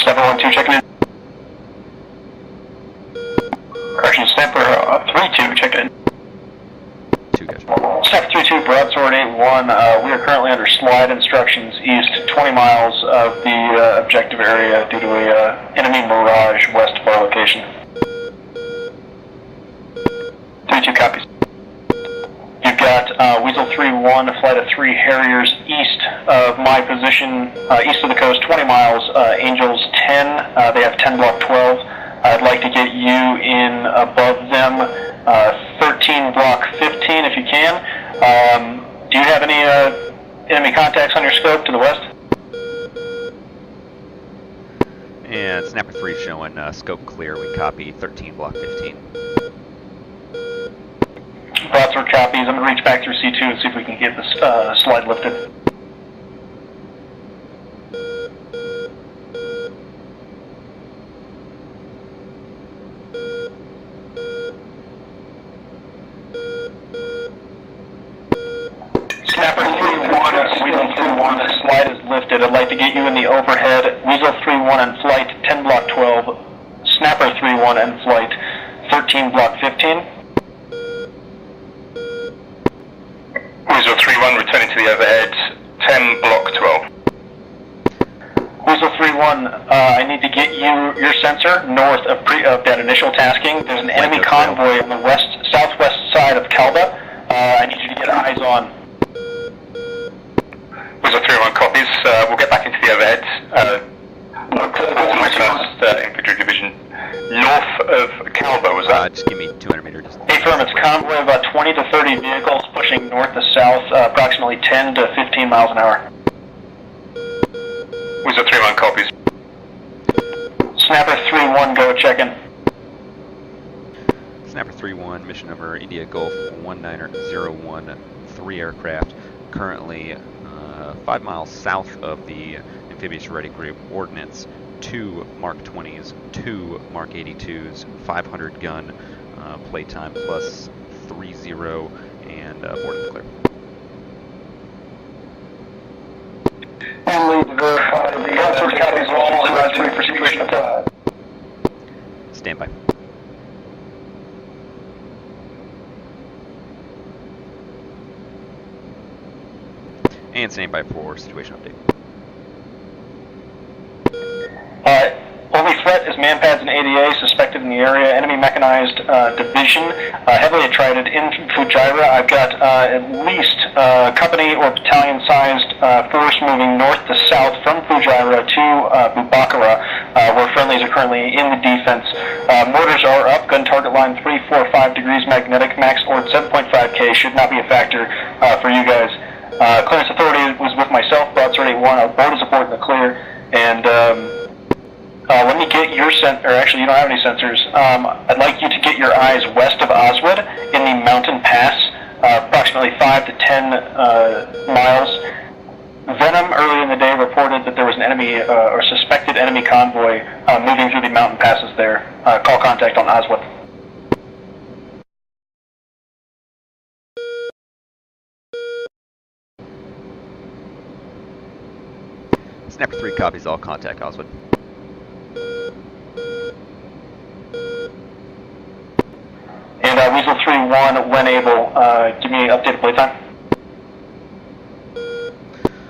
Snapper 1-2 checking in. Correction, Snapper 3-2 checking in. 2 guys. Snapper 3-2, broadsword 8-1. We are currently under slide instructions east 20 miles of the objective area due to a enemy mirage west of our location. 3-2 copies. You've got Weasel 3-1, a flight of 3 Harriers east of my position, east of the coast, 20 miles, Angels 10, they have 10 block 12. I'd like to get you in above them, 13 block 15 if you can. Do you have any enemy contacts on your scope to the west? And Snapper 3 showing scope clear. We copy 13 block 15. Broadsword copies. I'm going to reach back through C2 and see if we can get this slide lifted. Snapper 3-1, Weasel 3-1, the slide is lifted. I'd like to get you in the overhead. Weasel 3-1 in flight, 10 block 12. Snapper 3-1 in flight, 13 block 15. Weasel 3-1 returning to the overhead, 10 block 12. Weasel 3-1, I need to get you your sensor north of that initial tasking. There's an enemy convoy on the southwest side of Calba. I need you to get eyes on. Weasel 3-1 copies. We'll get back into the overhead. My 1st Infantry Division. North of Calba, was that? Just give me 200 meter distance. Hey, firm, it's convoy of about 20 to 30 vehicles pushing north to south, approximately 10 to 15 miles an hour. Weasel 3-1 copies. Snapper 3-1, go check in. Snapper 3-1, mission number India Golf 1901, 3 aircraft, currently 5 miles south of the amphibious ready group, ordnance 2 Mark 20s, 2 Mark 82s, 500 gun, playtime plus 30, and boarding clear. Only to verify the broadsword copies all ready for situation of Stand by. And stand by for situation update. Only threat is manpads and ADA suspected in the area. Enemy mechanized division, heavily attrited in Fujairah. I've got at least company or battalion-sized force moving north to south from Fujairah to Bubakara, where friendlies are currently in the defense. Mortars are up. Gun target line 345 degrees magnetic. Max ORD 7.5K should not be a factor for you guys. Clearance authority was with myself. Broadsword 8-1. Our board is aboard in the clear, and let me get your or actually you don't have any sensors. I'd like you to get your eyes west of Oswald in the mountain pass, approximately 5 to 10 miles. Venom earlier in the day reported that there was an enemy or suspected enemy convoy moving through the mountain passes there. Call contact on Oswald. Snapper 3 copies all, contact Oswald. And Weasel 3-1, when able, give me updated playtime.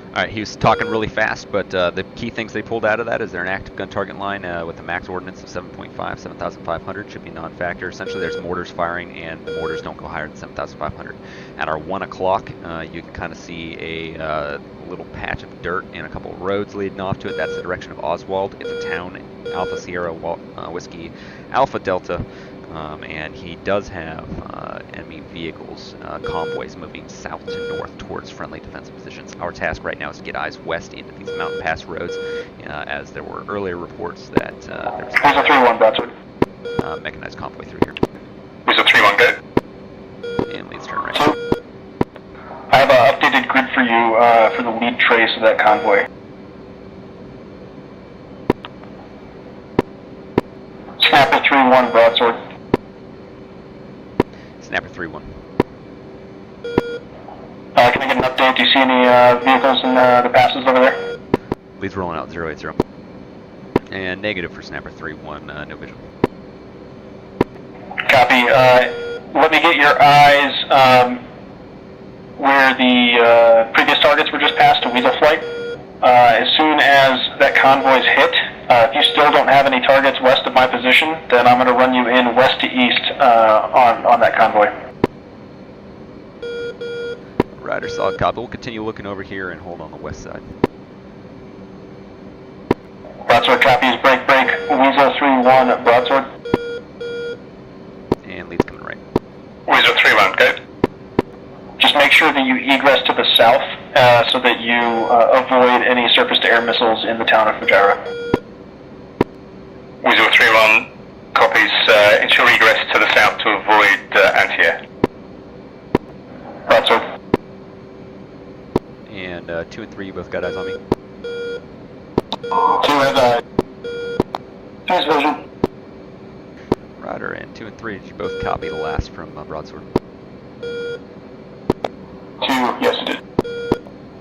Alright, he was talking really fast, but the key things they pulled out of that is they're an active gun target line with a max ordnance of 7.5, 7,500, should be non-factor. Essentially there's mortars firing, and the mortars don't go higher than 7,500. At our 1 o'clock, you can kind of see a little patch of dirt and a couple of roads leading off to it. That's the direction of Oswald. It's a town, Alpha Sierra Whiskey Alpha Delta. And he does have enemy vehicles, convoys moving south to north towards friendly defensive positions. Our task right now is to get eyes west into these mountain pass roads, as there were earlier reports that there was Weasel 3-1, broadsword. Mechanized convoy through here. Weasel 3-1, go. And leads turn right. I have an updated grid for you for the lead trace of that convoy. Snapper 3-1, broadsword. Snapper 3-1. Can I get an update? Do you see any vehicles in the passes over there? Leads rolling out 080. And negative for Snapper 3-1, no visual. Copy. Let me get your eyes where the previous targets were just passed to Weasel Flight. As soon as that convoy's hit, if you still don't have any targets west of my position, then I'm going to run you in west to east on that convoy. Rider, solid copy. We'll continue looking over here and hold on the west side. Broadsword copies, break, Weasel 3-1, broadsword. And lead's coming right. Weasel 3-1, go. Just make sure that you egress to the south so that you avoid any surface-to-air missiles in the town of Fujairah. Weasel 3-1, copies, ensure egress to the south to avoid anti-air. Broadsword. And 2 and 3, you both got eyes on me. 2 has eyes. 2's vision. Rider, and 2 and 3, did you both copy the last from broadsword? 2, yes it did.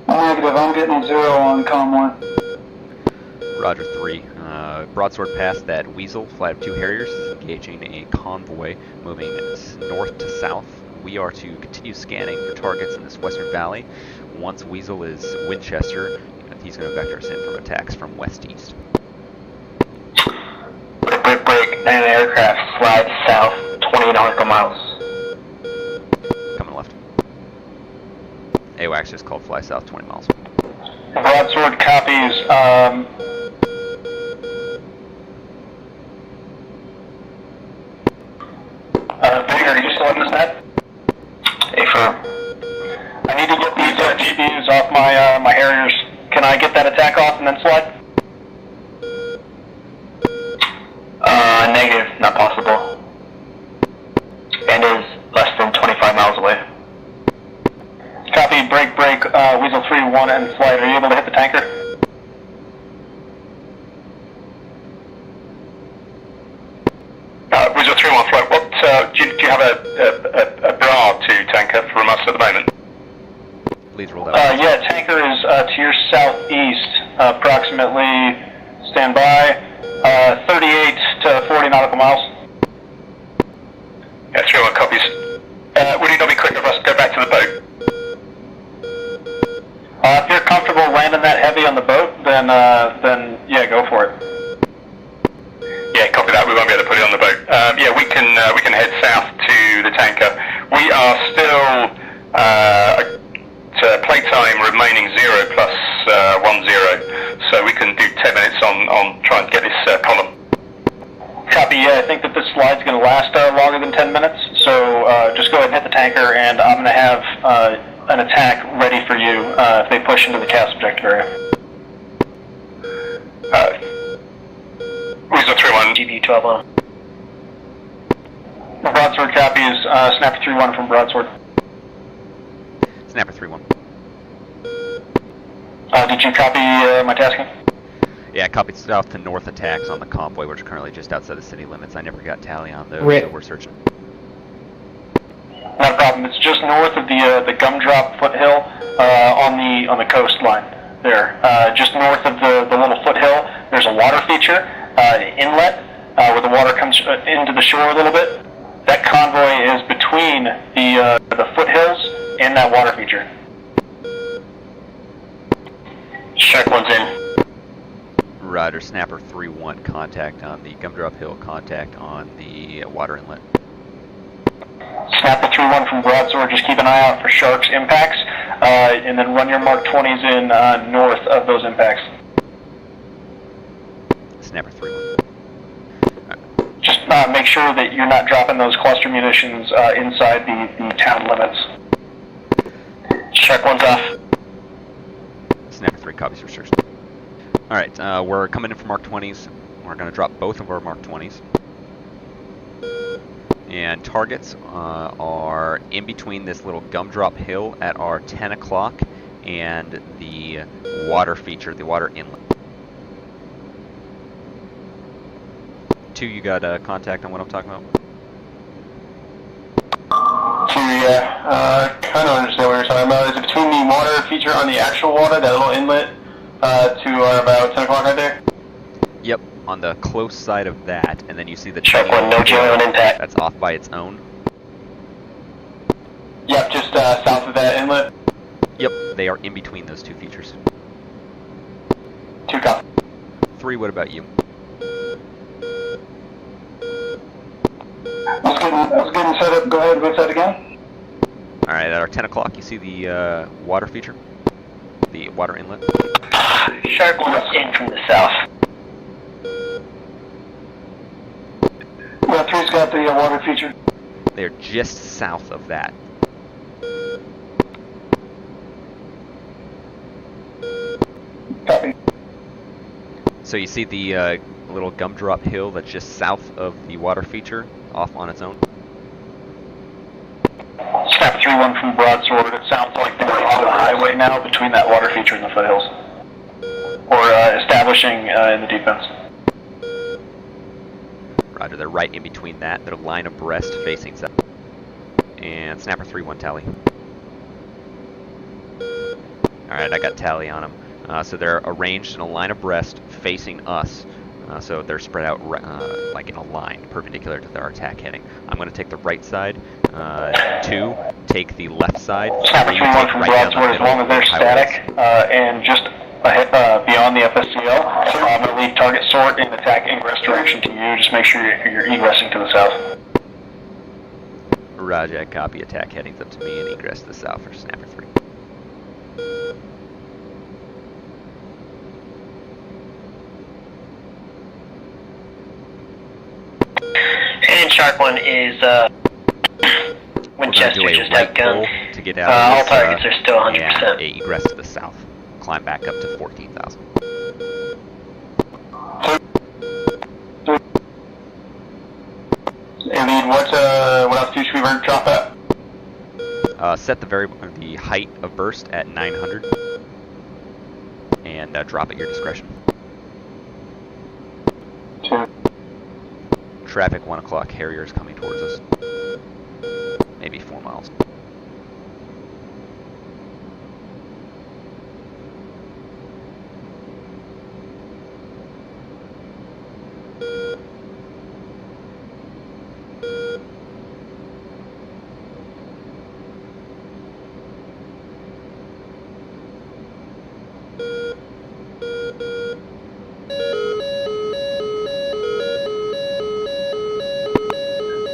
Negative, I'm getting 0 on comm 1. Roger 3. Broadsword past that Weasel, flight of 2 Harriers, engaging a convoy moving north to south. We are to continue scanning for targets in this western valley. Once Weasel is Winchester, he's going to vector us in from attacks from west to east. Break, 9 aircraft, slide south, 20 nautical miles. Coming left. AWACS just called fly south 20 miles. Broadsword copies, Bigger, are you still on this net? Affirm. I need to get these GPUs off my Harriers. Can I get that attack off and then slide? Negative, not possible. And is less than 25 miles away. Copy, break, Weasel 3-1 and flight. Are you able to hit the tanker? Weasel 3-1, flight, what, do you have a bra to tanker from us at the moment? Leads rolled out. Yeah, tanker is to your southeast, approximately, stand by, 38 to 40 nautical miles. Yeah, 3-1 copies. Would it not be quicker for us to go back to the boat? If you're comfortable landing that heavy on the boat, then yeah, go for it. Yeah, copy that. We won't be able to put it on the boat. Yeah, we can head south to the tanker. We are still playtime remaining 0 plus 1-0, so we can do 10 minutes on trying to get this column. Copy. Yeah, I think that this slide's going to last longer than 10 minutes. So just go ahead and hit the tanker, and I'm going to have an attack ready for you if they push into the cast objective area. Weasel 3-1. GB 12-1. Broadsword copies. Snapper 3-1 from Broadsword. Snapper 3-1. Did you copy my tasking? Yeah, copied south to north attacks on the convoy, which are currently just outside the city limits. I never got tally on those, so we're searching. Not a problem. It's just north of the Gumdrop foothill on the coastline there. Just north of the little foothill, there's a water feature, inlet, where the water comes into the shore a little bit. That convoy is between the foothills and that water feature. Shark one's in. Rider, Snapper 3-1, contact on the Gumdrop Hill, contact on the water inlet. Snapper 3-1 from Broadsword, just keep an eye out for sharks impacts, and then run your Mark 20s in north of those impacts. Snapper 3-1. Just make sure that you're not dropping those cluster munitions inside the town limits. Shark one's off. Snapper 3 copies research. Alright, we're coming in for Mark 20s. We're going to drop both of our Mark 20s. And targets are in between this little Gumdrop Hill at our 10 o'clock and the water feature, the water inlet. 2, you got contact on what I'm talking about? 2, yeah. Kind of understand what you're talking about. Is it between the water feature on the actual water, that little inlet, to about 10 o'clock right there? Yep, on the close side of that, and then you see the Shark 1, no hill GLO intact. that's off by its own. Yep, just south of that inlet. Yep, they are in between those two features. 2 copy. 3, what about you? I was getting set up. Go ahead, what's that again? Alright, at our 10 o'clock, you see the water feature? The water inlet? Shark 1 is in from the south. Yeah, 3's got the water feature. They're just south of that. Copy. So you see the little gumdrop hill that's just south of the water feature, off on its own? Snap 3-1 from broadsword. It sounds like they're on the highway now between that water feature and the foothills. Or establishing in the defense. Roger, they're right in between that. They're line abreast facing south. And Snapper 3-1 tally. Alright, I got tally on them. So they're arranged in a line abreast facing us. So they're spread out like in a line, perpendicular to their attack heading. I'm going to take the right side. 2, take the left side. Snapper 3-1 from broadsword, as long as they're static and just beyond the FSCL, I'm going to leave target sort and attack ingress direction to you. Just make sure you're egressing to the south. Roger, copy. Attack headings up to me and egress to the south for Snapper 3. And Shark 1 is Winchester, do a just right have gun. pull to get out All of this, targets are still 100%. Yeah, egress to the south. Climb back up to 14,000. And what altitude should we drop at? Set the height of burst at 900 and drop at your discretion. 2. Traffic 1 o'clock. Harriers coming towards us. Maybe 4 miles.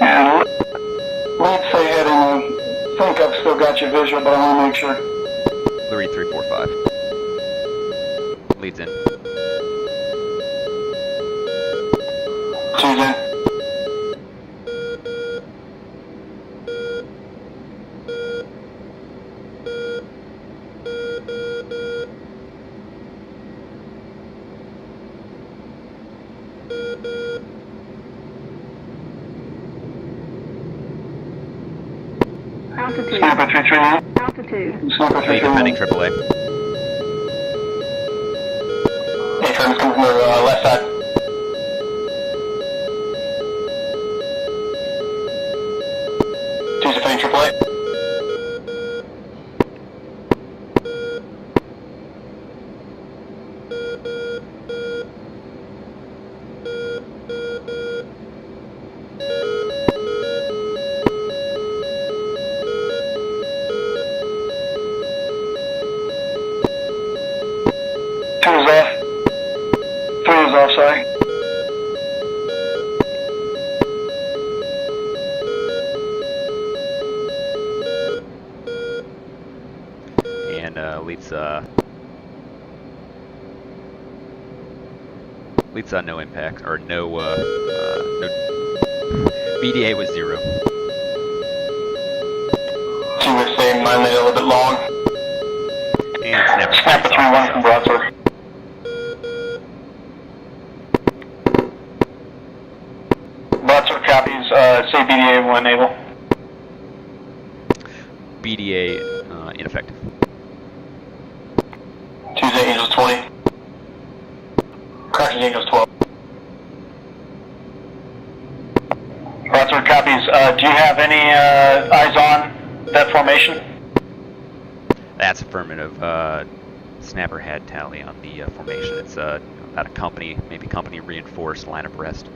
And let's say heading, I think I've still got your visual, but I want to make sure. 345. Leads in. Tuesday. Altitude. Snapper 3-3. Altitude. Snapper Lead 3-3. defending AAA. Yeah, traffic's coming from the left side. Tuesday defending AAA. Sorry. And leads no impact, or no, no BDA was 0. 2 was saying mine made a little bit long. And Snapper 3-1 from broadsword. Broadsword copies, say BDA when able. BDA ineffective. Tuesday Angels 20. Cracking Angels 12. Broadsword copies, do you have any eyes on that formation? That's affirmative. Snapper had tally on the formation. It's about a company, maybe company reinforced line abreast.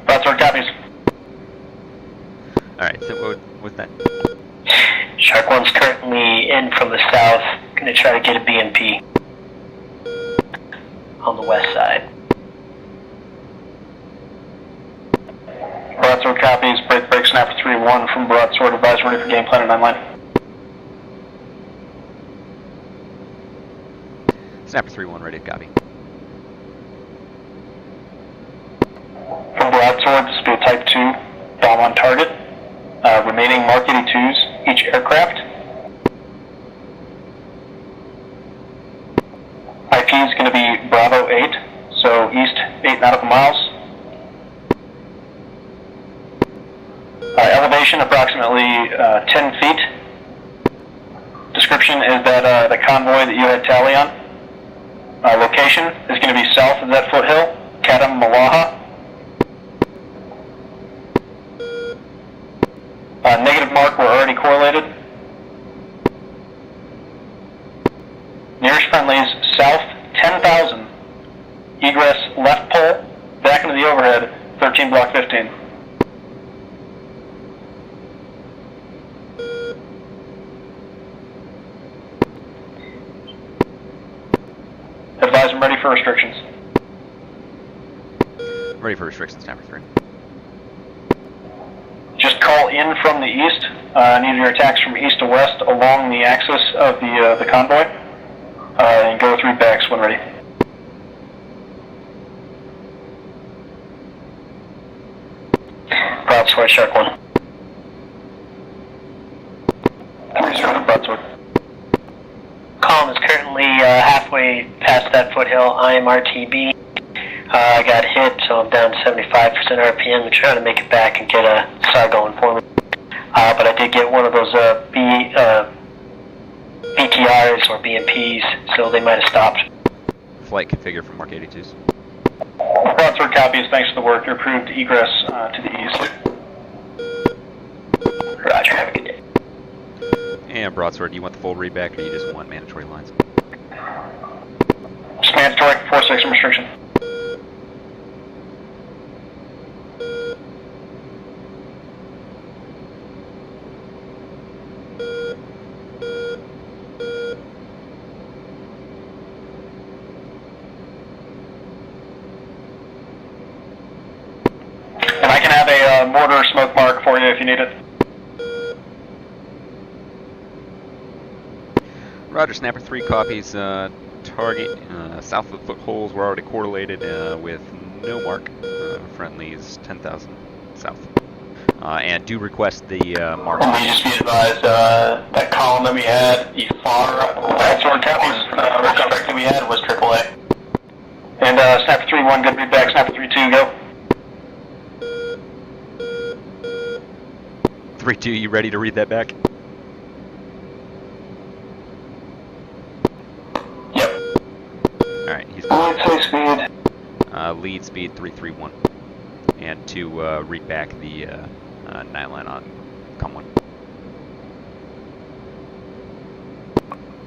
Broadsword copies. Alright, so what was that? Shark 1's currently in from the south. Gonna try to get a BMP on the west side. Broadsword copies. Break, Snapper 3-1 from Broadsword. Advise ready for game plan and online. Snapper 3-1 ready to copy. From Broadsword, this will be a Type 2 bomb on target. Remaining Mark 82s each aircraft. IP is going to be Bravo 8, so east 8 nautical miles. Elevation approximately 10 feet. Description is that the convoy that you had tally on. Location is going to be south of that foothill, Katam Malaha. Negative mark, we're already correlated. Nearest friendlies, south 10,000. Egress left pole, back into the overhead, 13 block 15. Advise I'm ready for restrictions. Ready for restrictions, Snapper 3. Just call in from the east. Need your attacks from east to west along the axis of the convoy. And go 3 backs when ready. Broadsword, Shark 1. 3-0 Broadsword. Column is currently halfway past that foothill. I am RTB. I got hit, so I'm down to 75% RPM. I'm trying to make it back and get a SAR going for me. But I did get one of those BTRs or BMPs, so they might have stopped. Flight configure from Mark 82s. Broadsword copies. Thanks for the work. You're approved to egress to the east. Roger, have a good day. And Broadsword, do you want the full readback or do you just want mandatory lines? Just mandatory 4-6 restriction. And I can have a mortar smoke mark for you if you need it. Roger, Snapper 3 copies. Target south of the footholds. We're already correlated with no mark. Friendlies 10,000 south. And do request the mark. And we just be advised that column that we had, the far backsword copies, that we had was AAA. And Snapper 3-1, good readback. Snapper 3-2, go. 3-2, you ready to read that back? Yep. Alright, he's Lead speed. lead speed 331. And to read back the night line on come one.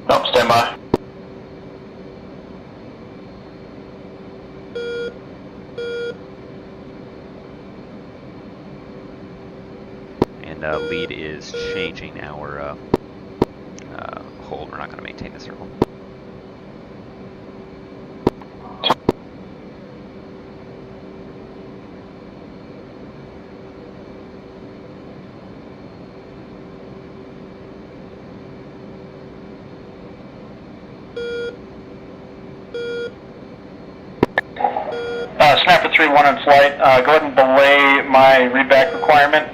Nope, stand by. And lead is changing our hold. We're not going to maintain the circle. Snapper 3-1 in flight. Go ahead and belay my readback requirement.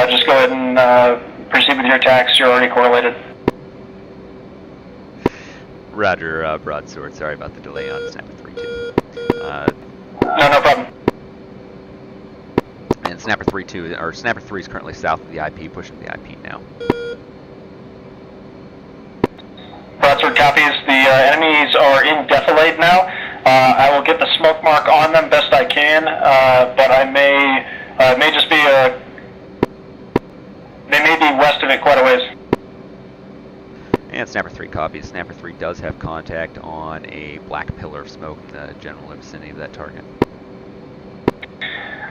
Just go ahead and proceed with your attacks. You're already correlated. Roger, Broadsword. Sorry about the delay on Snapper 3-2. No problem. And Snapper 3-2, or Snapper 3 is currently south of the IP, pushing the IP now. Broadsword copies. The enemies are in defilade now. I will get the smoke mark on them best I can, but I may just be they may be west of it quite a ways. And Snapper 3 copies. Snapper 3 does have contact on a black pillar of smoke in the general vicinity of that target.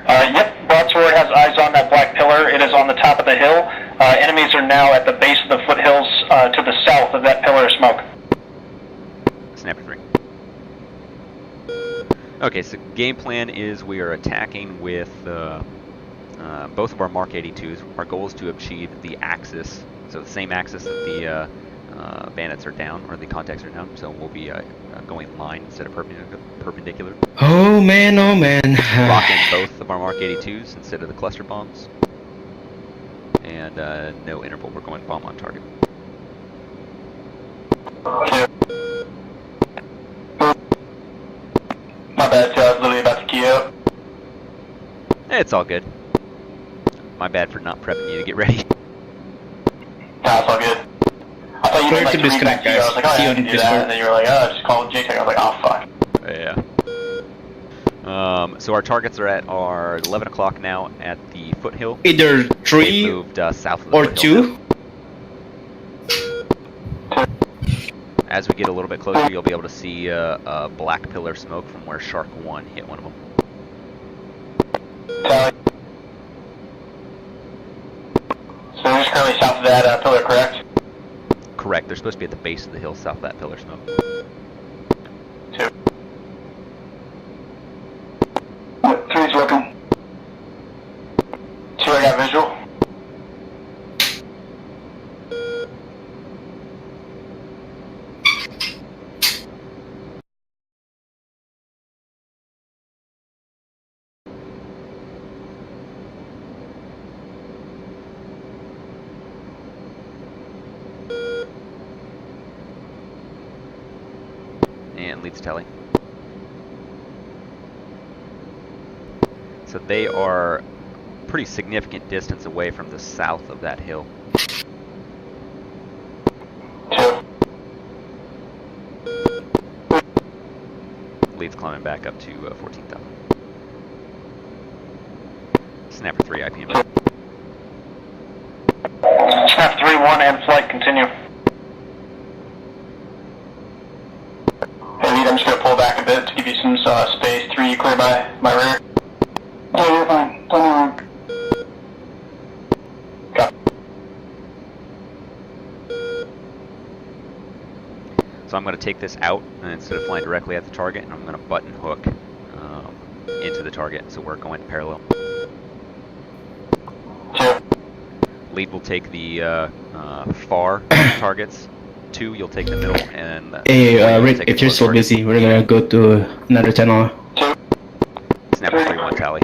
Yep, Broadsword has eyes on that black pillar. It is on the top of the hill. Enemies are now at the base of the foothills to the south of that pillar of smoke. Snapper 3. Okay, so game plan is we are attacking with both of our Mark 82s. Our goal is to achieve the axis, so the same axis that the bandits are down, or the contacts are down. So we'll be going line instead of perpendicular. Oh man, oh man. Locking both of our Mark 82s instead of the cluster bombs. And no interval, we're going bomb on target. My bad, I was literally about to key up. It's all good. My bad for not prepping you to get ready. Nah, it's all good. I thought you Clear meant to like disconnect, I was guys. like, oh, See yeah, you I can on do Discord. that. And then you were like, oh, just call JTAG. I was like, oh, fuck. Yeah. So our targets are at our 11 o'clock now at the foothill. Either They've 3 moved south of the or foothill 2. now. As we get a little bit closer, you'll be able to see a black pillar of smoke from where Shark 1 hit one of them. Tally. So we're just currently south of that pillar, correct? Correct. They're supposed to be at the base of the hill south of that pillar of smoke. 2. 3's looking. 2, I got visual. And leads tally. So they are pretty significant distance away from the south of that hill. 2. Leads climbing back up to 14,000. Snapper 3 IPM. Snap 3-1 and flight continue. Hey, lead, I'm just going to pull back a bit to give you some space. 3, you clear my rear? Oh, you're fine. Don't worry. Copy. So I'm going to take this out, and instead of flying directly at the target, I'm going to button hook into the target, so we're going parallel. 2. Lead will take the far targets. 2, you'll take the middle, and Hey, 3, you'll Rick, take if the you're close so targets. busy, we're gonna go to another channel. 2. Snapper 3-1 tally.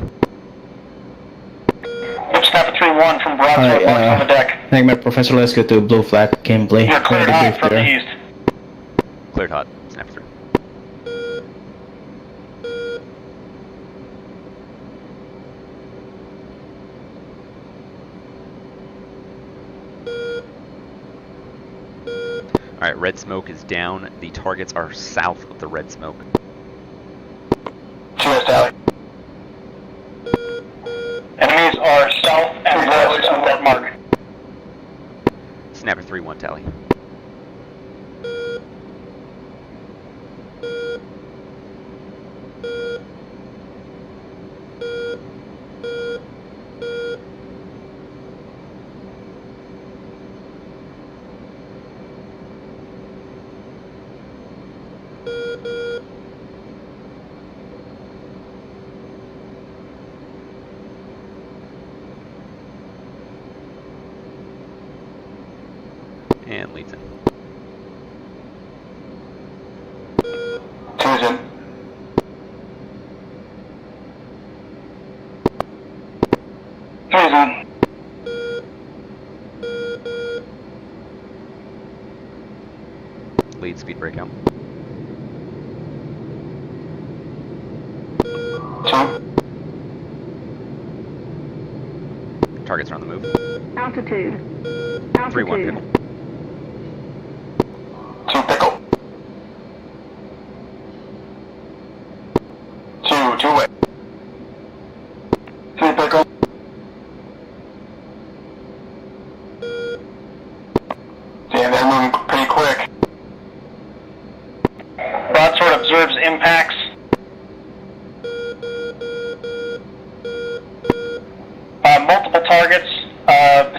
Yep, Snapper 3-1 from Broadsword, Alright, on the deck. I think my professor, let's go to Blue Flag gameplay. You're cleared Ready to hot brief from the there. east. Cleared hot. Snapper 3. Alright, red smoke is down. The targets are south of the red smoke. 2 tally. Enemies are south and west of that mark. Snapper 3-1 tally. And leads in. 2's in. 3's in. Lead speed breakout. 2. Targets are on the move. Altitude. 3-1 Altitude. pickle. 2 pickle. 2 away. 3 pickle.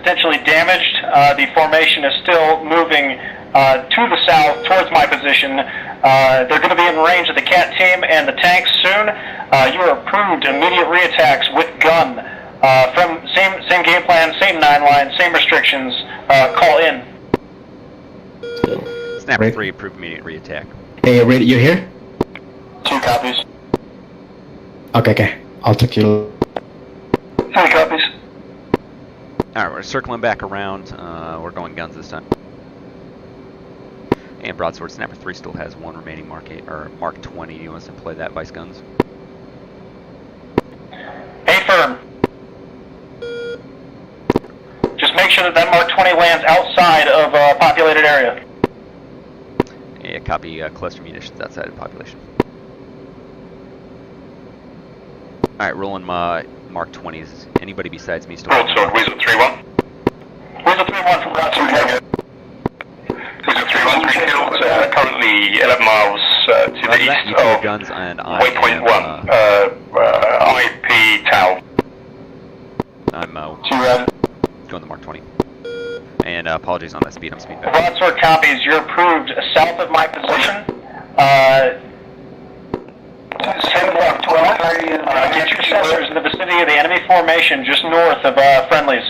potentially damaged. The formation is still moving to the south towards my position. They're going to be in range of the CAT team and the tanks soon. You are approved immediate reattacks with gun. From same game plan, same 9 line, same restrictions. Call in. Snapper Right. 3, approved immediate reattack. Hey, Red, you here? 2 copies. Okay. I'll talk to you. 3 copies. Alright, we're circling back around. We're going guns this time. And broadsword Snapper 3 still has 1 remaining Mark 8 or Mark 20. Do you want us to play that, Vice Guns? A firm. Just make sure that Mark 20 lands outside of a populated area. Yeah, copy cluster munitions outside of population. Alright, rolling my Mark 20s. Anybody besides me still? Broadsword, Weasel 3-1. Where's the 3-1 from Broadsword? Weasel 3-1, 3 kills, currently 11 miles to the Roger that, east you two of guns, and I waypoint am, 1, IP Tau. I'm Two red. going to Mark 20. And apologies on that speed, I'm speed back. Broadsword copies. You're approved south of my position. 10 block 12. Get your sensors in the vicinity of the enemy formation just north of friendlies,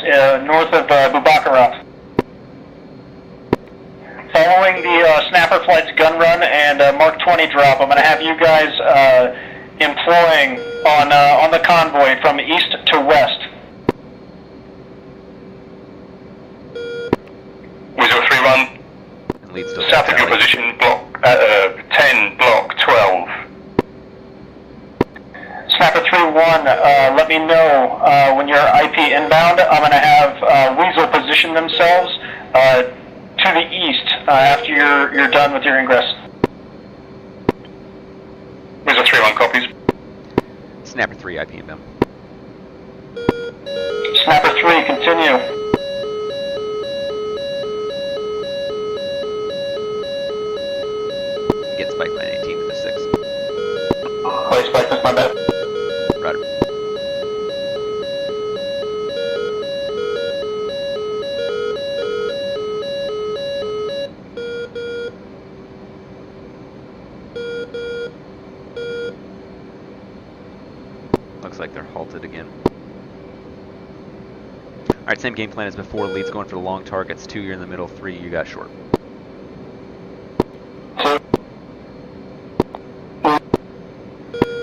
north of Bubakarat. Following the Snapper Flight's gun run and Mark 20 drop, I'm going to have you guys employing on the convoy from east to west. Weasel 3-1, And lead still south of your valley. position, block 10, block 12. Snapper 3-1, let me know when you're IP inbound. I'm going to have Weasel position themselves to the east after you're done with your ingress. Weasel 3-1 copies. Snapper 3 IP inbound. Snapper 3, continue. Get spiked by an 18 to the 6. Oh, you spiked, that's my bad. Roger. Looks like they're halted again. Alright, same game plan as before. Lead's going for the long targets. 2, you're in the middle. 3, you got short.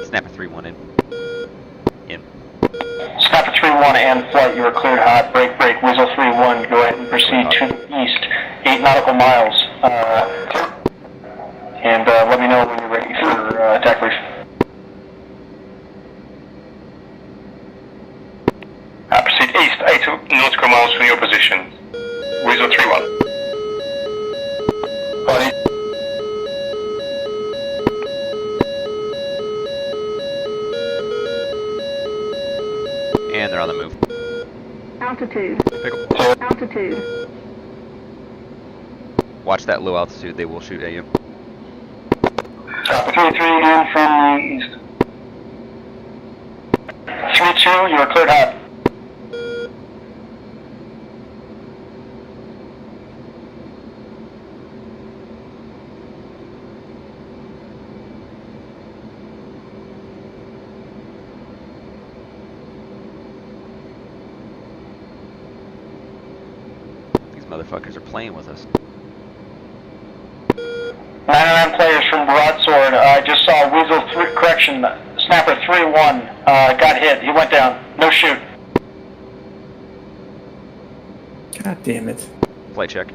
Snapper 3-1 in. In. Snapper 3-1 and flight, you are cleared hot. Break, break. Weasel 3-1, go ahead and proceed to the east. 8 nautical miles. And let me know when you're ready for attack brief. Proceed east, 8 nautical miles from your position. Weasel 3-1. Body. And they're on the move. Altitude. Pickle. Altitude. Watch that low altitude. They will shoot at you. Copy 3-3 in from the east. 3-2, you are cleared hot. These motherfuckers are playing with us. 99 players from Broadsword. I just saw Weasel 3, correction, Snapper 3-1 got hit. He went down. No shoot. God damn it. Flight check.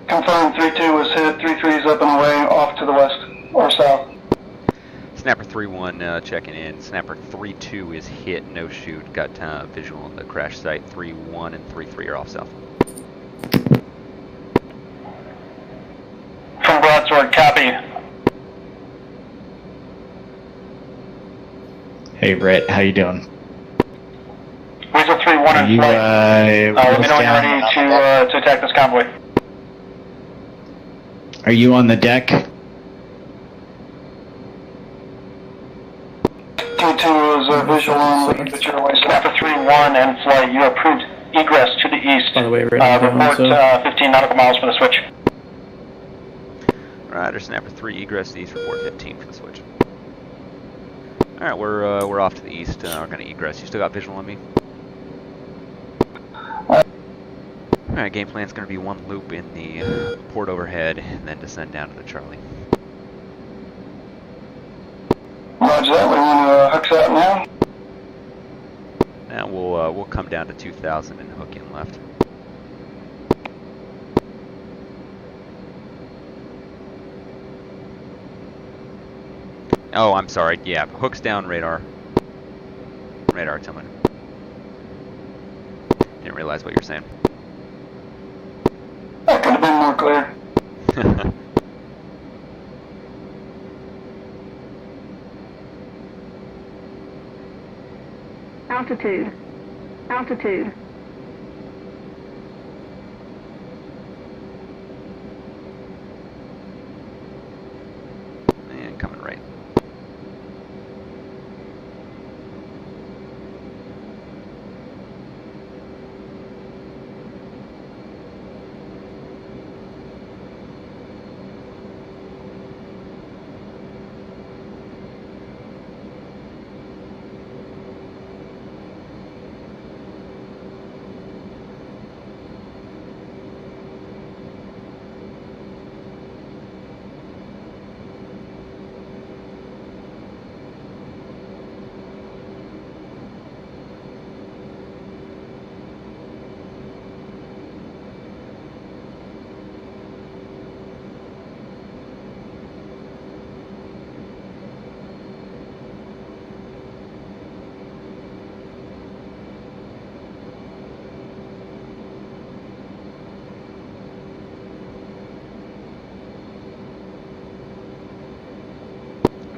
Confirm 3-2 was hit. 3-3 is up and away off to the west or south. Snapper 3-1 checking in. Snapper 3-2 is hit. No shoot. Got visual on the crash site. 3-1 and 3-3 are off south. From Broadsword, copy. Hey, Brett, how you doing? Weasel 3-1 in You, flight. Let me know when you're down? ready to attack this convoy. Are you on the deck? 2-2, 2 is visual only, but you're always after 3-1 and flight. You approved egress to the east. By the way, right now, Report 15 nautical miles for the switch. Roger, Snapper 3, egress east, report 15 for the switch. Alright, we're off to the east. We're going to egress. You still got visual on me? Alright, game plan's going to be 1 loop in the port overhead and then descend down to the Charlie. Roger that. We want to hook that now. Now we'll come down to 2000 and hook in left. Oh, I'm sorry. Yeah, hooks down, radar. Radar, tell me. Didn't realize what you're saying. That could have been more clear. Altitude. Altitude. And coming right.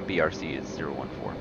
BRC is 014.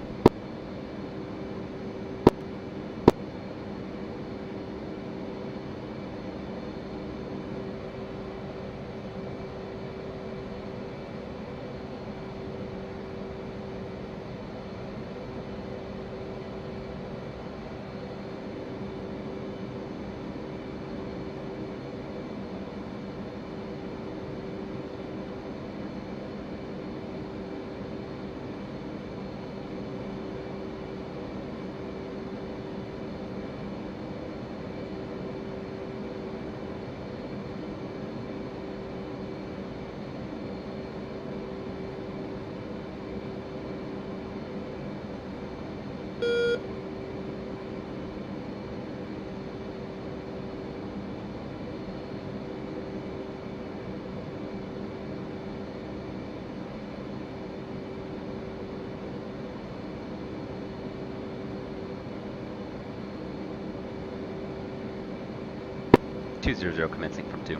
Commencing from 2.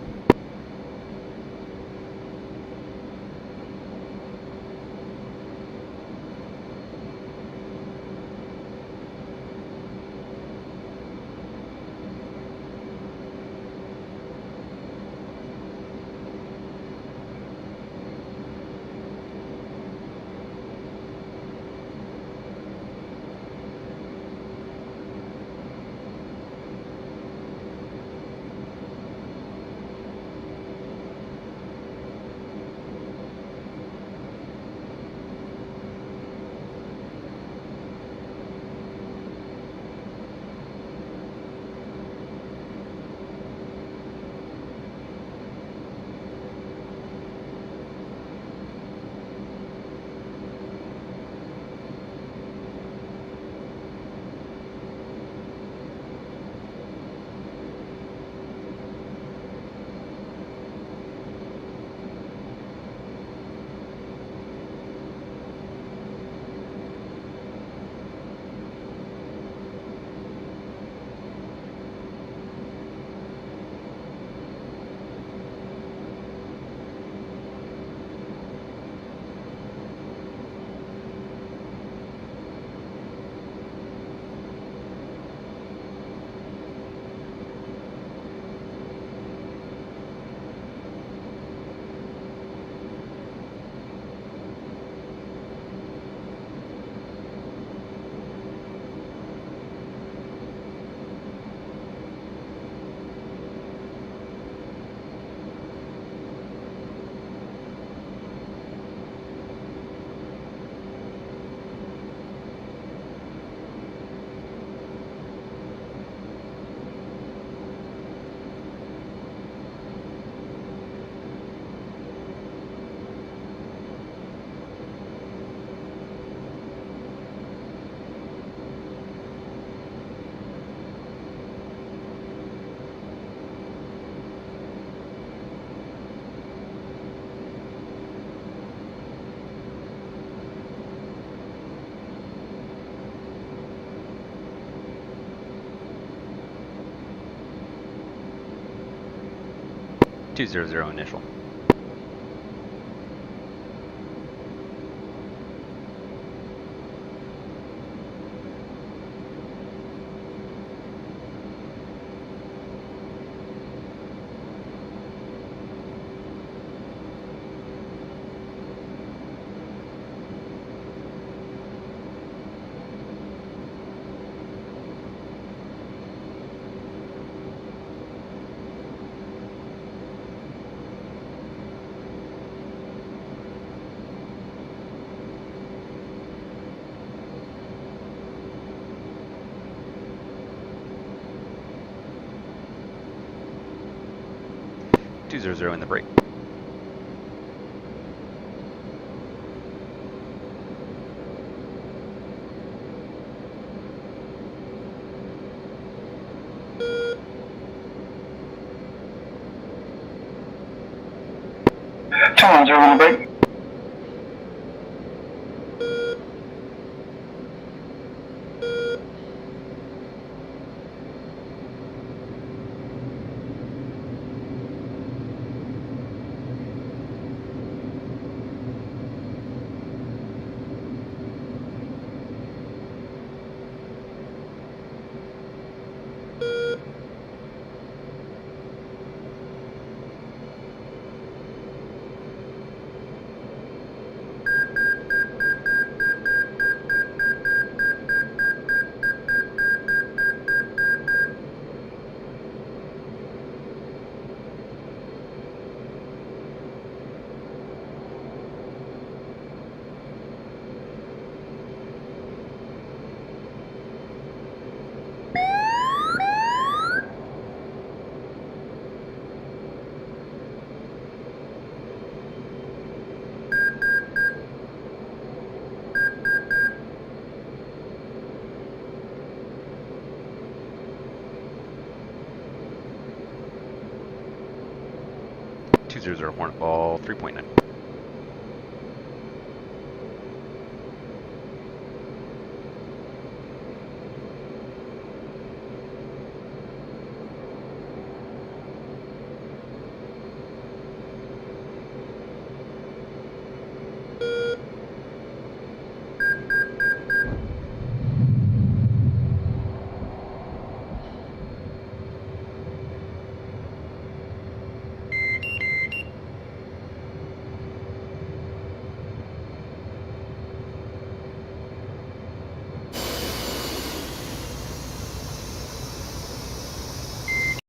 200 initial. In the brake. Two on zero on the brake. Hornet ball 3.9.